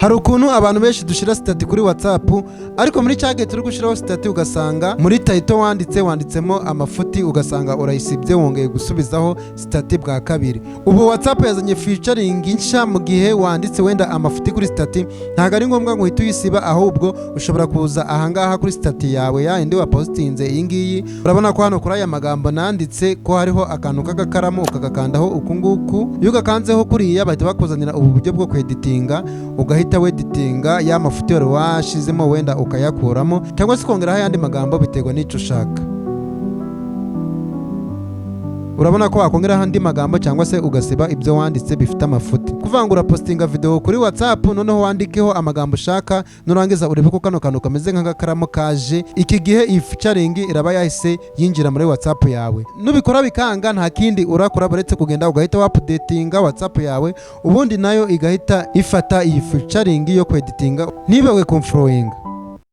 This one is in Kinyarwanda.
Hari ukuntu abantu benshi dushira stati kuri WhatsApp ariko muri cyage turi gushiraho stati ugasanga muri title wanditsemo amafuti ugasanga urayisibye wongeye gusubizaho stati bwa kabiri. Ubu WhatsApp yazanye featuring insha mu gihe wanditse wenda amafuti kuri stati ntago ari ngombwa ngo uhite uyisiba ahubwo ushobora kuza ahangaha kuri stati yawe ya indi wa postinze iyi ngiyi. Urabona ko hano kuri aya magambo nanditse ko hariho akantu k'agakaramu ukagakandaho ukunguku iyo gakanzeho kuriya bahita bakuzanira ubu buryo bwo kweditinga ugahita weditinga ya mafuti yari washizemo wenda ukayakuramo cyangwa se kongeraho ayandi magambo biterwa n'ico ushaka. Urabona ko wakongeraho andi magambo cyangwa se ugasiba ibyo wanditse bifite amafuti. Kuvangura postinga video kuri WhatsApp noneho wandikeho amagambo ushaka nurangiza urebe ko kano kantu kameze nk'agakaramu kaje. Iki gihe iyi featuring iraba yahise yinjira muri WhatsApp yawe. Nubikora bikanga nta kindi urakora baretse kugenda ugahita updatinga WhatsApp yawe ubundi nayo igahita ifata iyi featuring yo kweditinga nibewe conflowing.